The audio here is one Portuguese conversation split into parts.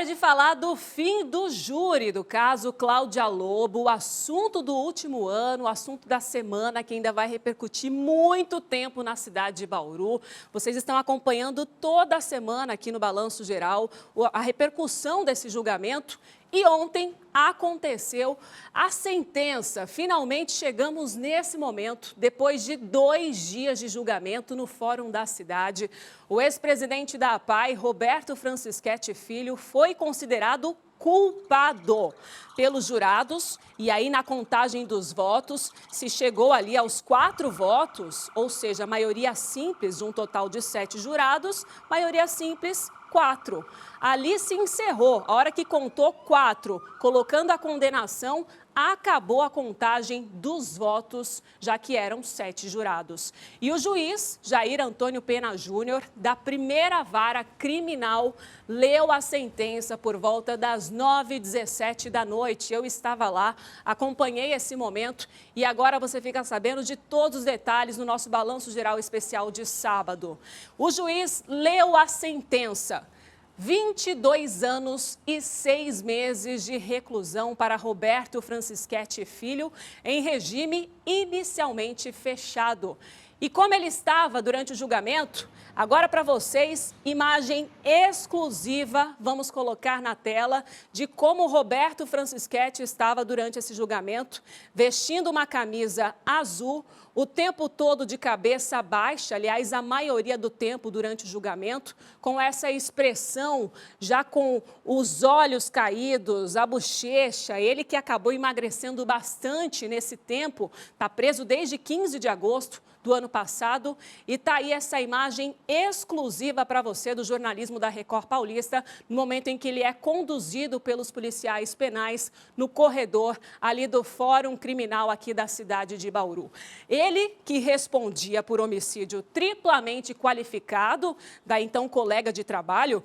de falar do fim do júri do caso Cláudia Lobo, o assunto do último ano, o assunto da semana que ainda vai repercutir muito tempo na cidade de Bauru. Vocês estão acompanhando toda a semana aqui no Balanço Geral a repercussão desse julgamento. E ontem aconteceu a sentença. Finalmente chegamos nesse momento, depois de 2 dias de julgamento no Fórum da Cidade. O ex-presidente da APAI, Roberto Francischetti Filho, foi considerado culpado pelos jurados. E aí, na contagem dos votos, se chegou ali aos 4 votos, ou seja, maioria simples de um total de 7 jurados, maioria simples 4. Ali se encerrou. A hora que contou 4, colocando a condenação, acabou a contagem dos votos, já que eram 7 jurados. E o juiz, Jair Antônio Pena Júnior, da primeira vara criminal, leu a sentença por volta das 9h17 da noite. Eu estava lá, acompanhei esse momento e agora você fica sabendo de todos os detalhes no nosso Balanço Geral Especial de sábado. O juiz leu a sentença. 22 anos e 6 meses de reclusão para Roberto Francischetti Filho em regime inicialmente fechado. E como ele estava durante o julgamento, agora para vocês, imagem exclusiva, vamos colocar na tela, de como Roberto Francischetti estava durante esse julgamento, vestindo uma camisa azul, o tempo todo de cabeça baixa, aliás, a maioria do tempo durante o julgamento, com essa expressão, já com os olhos caídos, a bochecha, ele que acabou emagrecendo bastante nesse tempo, está preso desde 15 de agosto do ano passado, e está aí essa imagem exclusiva para você do jornalismo da Record Paulista, no momento em que ele é conduzido pelos policiais penais no corredor ali do Fórum Criminal aqui da cidade de Bauru. Ele que respondia por homicídio triplamente qualificado da então colega de trabalho,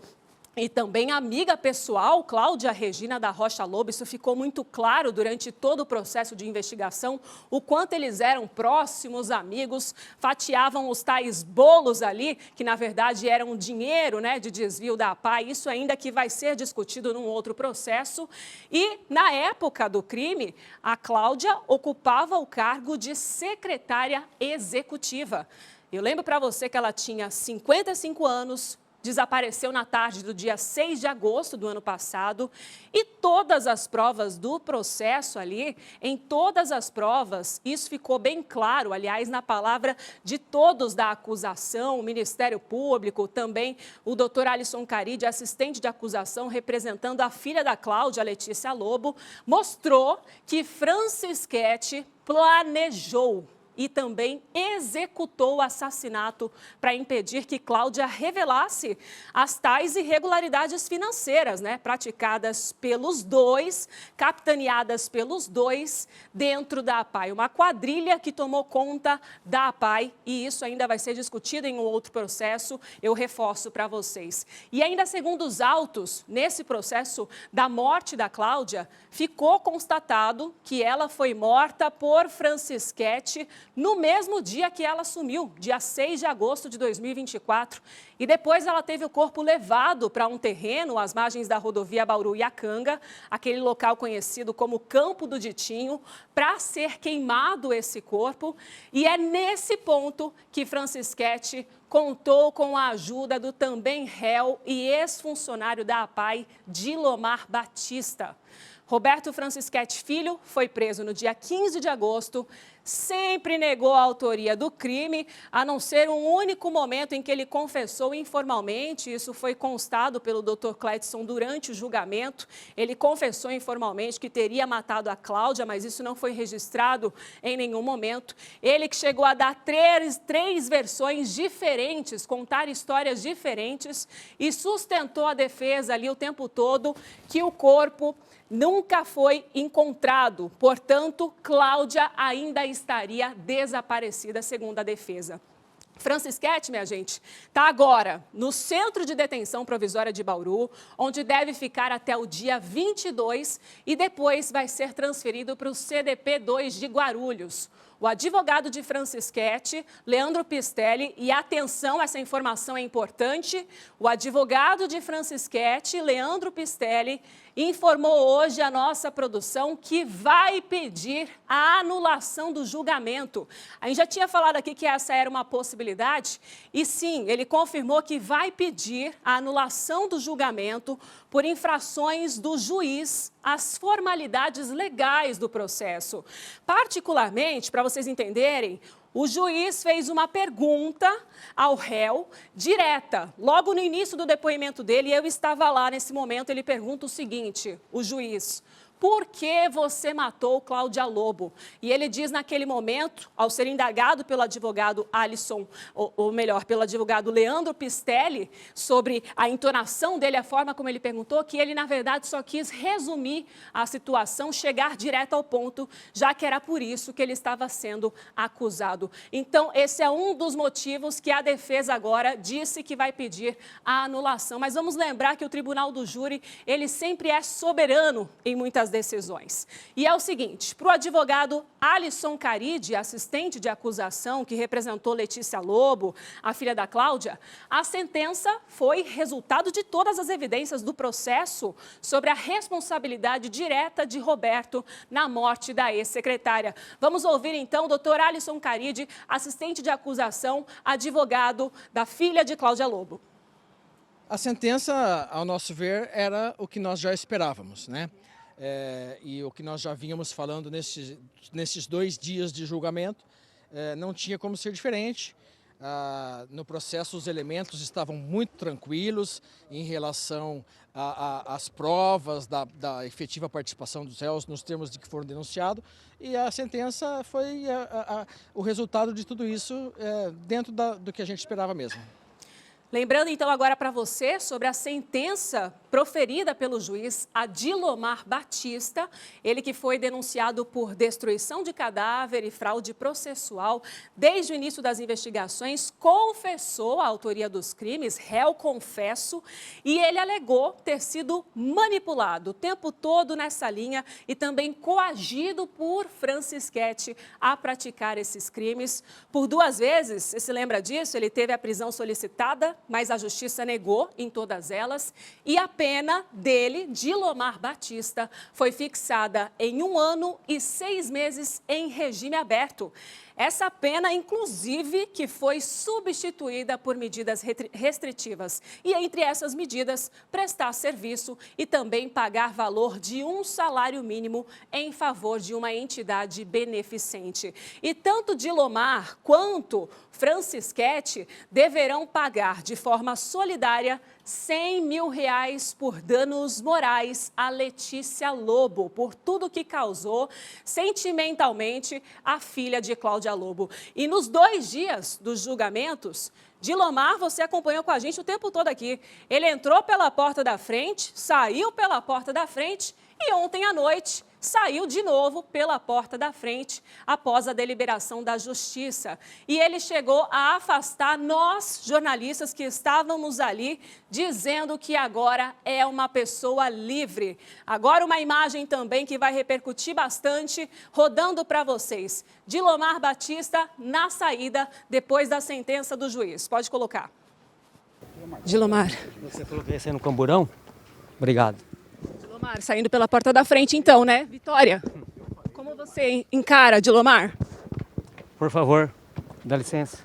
e também amiga pessoal, Cláudia Regina da Rocha Lobo. Isso ficou muito claro durante todo o processo de investigação, o quanto eles eram próximos amigos, fatiavam os tais bolos ali, que na verdade eram dinheiro, né, de desvio da APAI. Isso ainda que vai ser discutido num outro processo. E na época do crime, a Cláudia ocupava o cargo de secretária executiva. Eu lembro para você que ela tinha 55 anos, desapareceu na tarde do dia 6 de agosto do ano passado e todas as provas do processo ali, em todas as provas, isso ficou bem claro, aliás, na palavra de todos da acusação, o Ministério Público, também o doutor Alisson Caride, assistente de acusação, representando a filha da Cláudia, Letícia Lobo, mostrou que Francischetti planejou e também executou o assassinato para impedir que Cláudia revelasse as tais irregularidades financeiras, né, praticadas pelos dois, capitaneadas pelos dois dentro da APAI. Uma quadrilha que tomou conta da APAI e isso ainda vai ser discutido em um outro processo, eu reforço para vocês. E ainda segundo os autos, nesse processo da morte da Cláudia, ficou constatado que ela foi morta por Francischetti no mesmo dia que ela sumiu, dia 6 de agosto de 2024. E depois ela teve o corpo levado para um terreno às margens da rodovia Bauru-Iacanga, aquele local conhecido como Campo do Ditinho, para ser queimado esse corpo. E é nesse ponto que Francischetti contou com a ajuda do também réu e ex-funcionário da APAI, Dilomar Batista. Roberto Francischetti Filho foi preso no dia 15 de agosto, sempre negou a autoria do crime, a não ser um único momento em que ele confessou informalmente. Isso foi constado pelo Dr. Cledson durante o julgamento. Ele confessou informalmente que teria matado a Cláudia, mas isso não foi registrado em nenhum momento. Ele que chegou a dar três versões diferentes, contar histórias diferentes e sustentou a defesa ali o tempo todo que o corpo nunca foi encontrado. Portanto, Cláudia ainda estaria desaparecida, segundo a defesa. Francischetti, minha gente, está agora no Centro de Detenção Provisória de Bauru, onde deve ficar até o dia 22 e depois vai ser transferido para o CDP2 de Guarulhos. o advogado de Francisquete, Leandro Pistelli, e atenção, essa informação é importante, o advogado de Francisquete, Leandro Pistelli, informou hoje a nossa produção que vai pedir a anulação do julgamento. A gente já tinha falado aqui que essa era uma possibilidade e sim, ele confirmou que vai pedir a anulação do julgamento por infrações do juiz às formalidades legais do processo. Particularmente, para vocês entenderem, o juiz fez uma pergunta ao réu direta. Logo no início do depoimento dele, eu estava lá nesse momento, ele pergunta o seguinte, o juiz: por que você matou Cláudia Lobo? E ele diz naquele momento, ao ser indagado pelo advogado Alisson, ou melhor, pelo advogado Leandro Pistelli, sobre a entonação dele, a forma como ele perguntou, que ele, na verdade, só quis resumir a situação, chegar direto ao ponto, já que era por isso que ele estava sendo acusado. Então, esse é um dos motivos que a defesa agora disse que vai pedir a anulação. Mas vamos lembrar que o Tribunal do Júri, ele sempre é soberano em muitas decisões. E é o seguinte, para o advogado Alisson Caride, assistente de acusação que representou Letícia Lobo, a filha da Cláudia, a sentença foi resultado de todas as evidências do processo sobre a responsabilidade direta de Roberto na morte da ex-secretária. Vamos ouvir então o doutor Alisson Caride, assistente de acusação, advogado da filha de Cláudia Lobo. A sentença, ao nosso ver, era o que nós já esperávamos, né? E o que nós já vínhamos falando nesses 2 dias de julgamento, não tinha como ser diferente. No processo, os elementos estavam muito tranquilos em relação às provas da efetiva participação dos réus nos termos de que foram denunciados, e a sentença foi o resultado de tudo isso dentro do que a gente esperava mesmo. Lembrando então agora para você sobre a sentença proferida pelo juiz Adilomar Batista, ele que foi denunciado por destruição de cadáver e fraude processual. Desde o início das investigações, confessou a autoria dos crimes, réu confesso, e ele alegou ter sido manipulado o tempo todo nessa linha e também coagido por Francisquete a praticar esses crimes. Por 2 vezes, você se lembra disso? Ele teve a prisão solicitada, mas a justiça negou em todas elas, e a pena dele, Adilomar Batista, foi fixada em 1 ano e 6 meses em regime aberto. Essa pena, inclusive, que foi substituída por medidas restritivas. E entre essas medidas, prestar serviço e também pagar valor de 1 salário mínimo em favor de uma entidade beneficente. E tanto Adilomar quanto Francisquete deverão pagar de forma solidária R$100 mil por danos morais a Letícia Lobo, por tudo que causou sentimentalmente a filha de Cláudia Lobo. E nos 2 dias dos julgamentos, Adilomar, você acompanhou com a gente o tempo todo aqui. Ele entrou pela porta da frente, saiu pela porta da frente e ontem à noite saiu de novo pela porta da frente após a deliberação da Justiça. E ele chegou a afastar nós, jornalistas que estávamos ali, dizendo que agora é uma pessoa livre. Agora uma imagem também que vai repercutir bastante, rodando para vocês. Adilomar Batista na saída depois da sentença do juiz. Pode colocar. Adilomar. Você falou que ia ser no Camburão? Obrigado. Adilomar, saindo pela porta da frente então, né? Vitória, como você encara, Adilomar? Por favor, dá licença.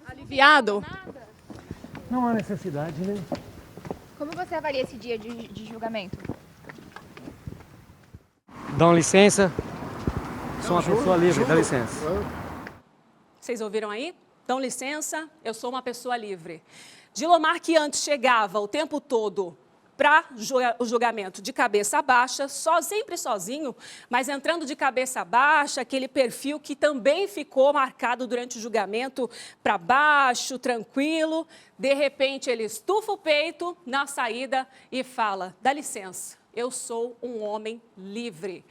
Aliviado? Não há necessidade, né? Como você avalia esse dia de julgamento? Dá licença. Sou uma pessoa livre, dá licença. Vocês ouviram aí? Dão licença, eu sou uma pessoa livre. Adilomar, que antes chegava o tempo todo para o julgamento de cabeça baixa, sempre sozinho, mas entrando de cabeça baixa, aquele perfil que também ficou marcado durante o julgamento, para baixo, tranquilo. De repente, ele estufa o peito na saída e fala: dá licença, eu sou um homem livre.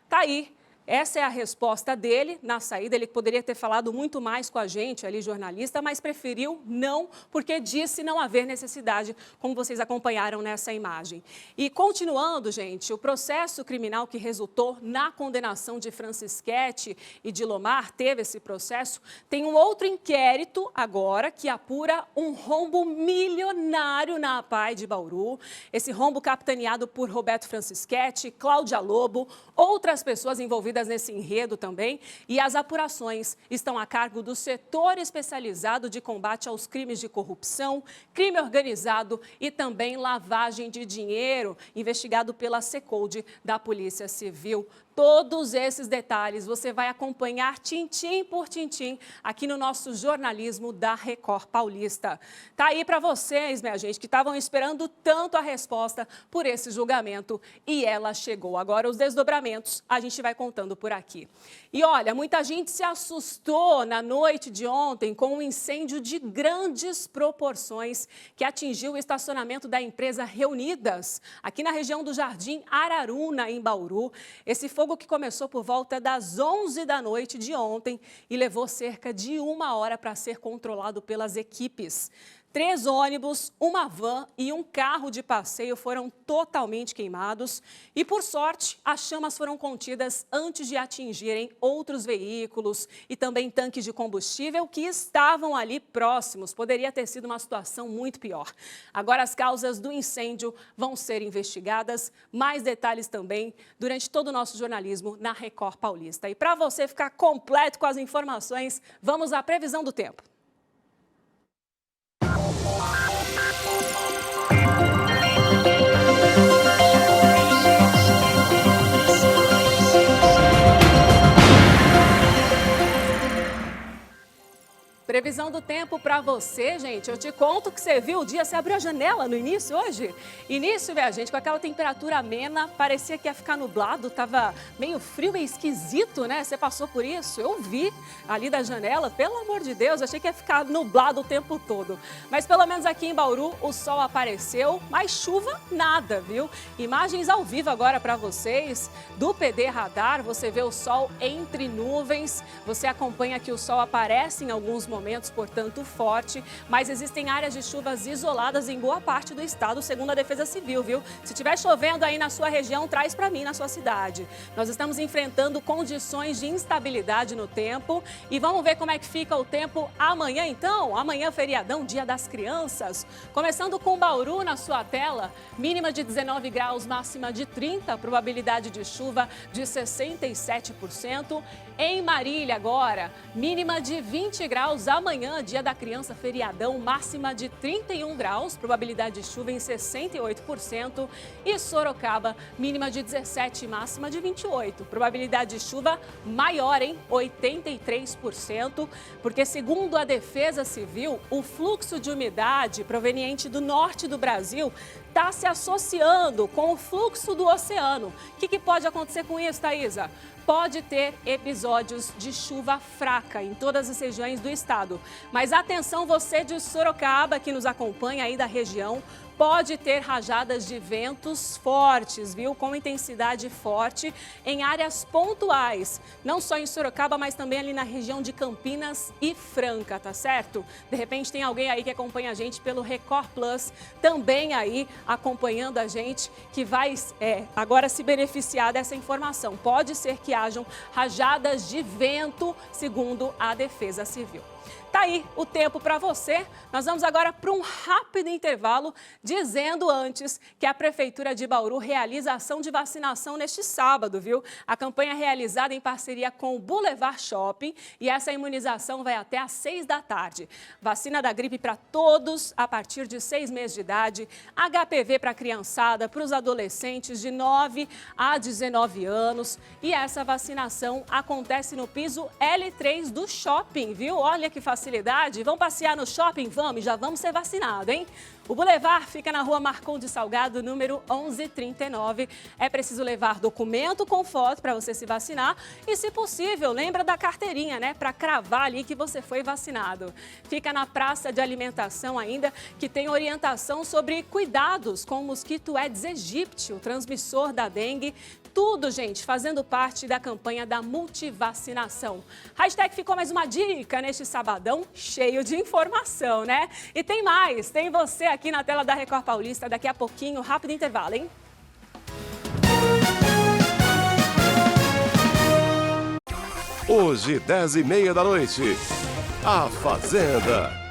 Tá aí Essa é a resposta dele na saída. Ele poderia ter falado muito mais com a gente ali, jornalista, mas preferiu não, porque disse não haver necessidade, como vocês acompanharam nessa imagem. E continuando, gente, o processo criminal que resultou na condenação de Francischetti e de Lomar, teve esse processo, tem um outro inquérito agora que apura um rombo milionário na APAE de Bauru. Esse rombo capitaneado por Roberto Francischetti, Cláudia Lobo, outras pessoas envolvidas nesse enredo também. E as apurações estão a cargo do setor especializado de combate aos crimes de corrupção, crime organizado e também lavagem de dinheiro, investigado pela Secode da Polícia Civil. Todos esses detalhes você vai acompanhar tintim por tintim aqui no nosso jornalismo da Record Paulista. Tá aí para vocês, minha gente, que estavam esperando tanto a resposta por esse julgamento e ela chegou. Agora os desdobramentos a gente vai contando por aqui. E olha, muita gente se assustou na noite de ontem com um incêndio de grandes proporções que atingiu o estacionamento da empresa Reunidas, aqui na região do Jardim Araruna, em Bauru. Esse fogo que começou por volta das 11 da noite de ontem e levou cerca de 1 hora para ser controlado pelas equipes. 3 ônibus, uma van e um carro de passeio foram totalmente queimados e, por sorte, as chamas foram contidas antes de atingirem outros veículos e também tanques de combustível que estavam ali próximos. Poderia ter sido uma situação muito pior. Agora, as causas do incêndio vão ser investigadas. Mais detalhes também durante todo o nosso jornalismo na Record Paulista. E para você ficar completo com as informações, vamos à previsão do tempo. Previsão do tempo para você, gente. Eu te conto que você viu o dia, você abriu a janela no início hoje? Início, minha gente, com aquela temperatura amena, parecia que ia ficar nublado, tava meio frio, meio esquisito, né? Você passou por isso? Eu vi ali da janela, pelo amor de Deus, achei que ia ficar nublado o tempo todo. Mas pelo menos aqui em Bauru o sol apareceu, mas chuva nada, viu? Imagens ao vivo agora para vocês do PD Radar, você vê o sol entre nuvens, você acompanha que o sol aparece em alguns momentos, portanto, forte, mas existem áreas de chuvas isoladas em boa parte do estado, segundo a Defesa Civil, viu? Se estiver chovendo aí na sua região, traz para mim, na sua cidade. Nós estamos enfrentando condições de instabilidade no tempo e vamos ver como é que fica o tempo amanhã, então? Amanhã, feriadão, Dia das Crianças. Começando com Bauru na sua tela, mínima de 19 graus, máxima de 30, probabilidade de chuva de 67%. Em Marília agora, mínima de 20 graus, amanhã, Dia da Criança, feriadão, máxima de 31 graus, probabilidade de chuva em 68%. E Sorocaba, mínima de 17, máxima de 28, probabilidade de chuva maior em 83%, porque segundo a Defesa Civil, o fluxo de umidade proveniente do norte do Brasil está se associando com o fluxo do oceano. O que pode acontecer com isso, Thaisa? Pode ter episódios de chuva fraca em todas as regiões do estado. Mas atenção, você de Sorocaba que nos acompanha aí da região, pode ter rajadas de ventos fortes, viu? Com intensidade forte em áreas pontuais. Não só em Sorocaba, mas também ali na região de Campinas e Franca, tá certo? De repente tem alguém aí que acompanha a gente pelo Record Plus, também aí acompanhando a gente, que vai agora se beneficiar dessa informação. Pode ser que hajam rajadas de vento, segundo a Defesa Civil. Tá aí o tempo para você. Nós vamos agora para um rápido intervalo, dizendo antes que a Prefeitura de Bauru realiza ação de vacinação neste sábado, viu? A campanha é realizada em parceria com o Boulevard Shopping e essa imunização vai até às 6 da tarde. Vacina da gripe para todos a partir de 6 meses de idade, HPV para a criançada, para os adolescentes de 9 a 19 anos. E essa vacinação acontece no piso L3 do shopping, viu? Olha que facilidade. Vamos passear no shopping? Vamos, já vamos ser vacinados, hein? O Boulevard fica na rua Marcondes Salgado, número 1139. É preciso levar documento com foto para você se vacinar e, se possível, lembra da carteirinha, né? Para cravar ali que você foi vacinado. Fica na praça de alimentação ainda, que tem orientação sobre cuidados com o mosquito Aedes aegypti, o transmissor da dengue. Tudo, gente, fazendo parte da campanha da multivacinação. Hashtag ficou mais uma dica neste sabadão cheio de informação, né? E tem mais, tem você aqui na tela da Record Paulista daqui a pouquinho, rápido intervalo, hein? Hoje, 10h30 da noite, A Fazenda.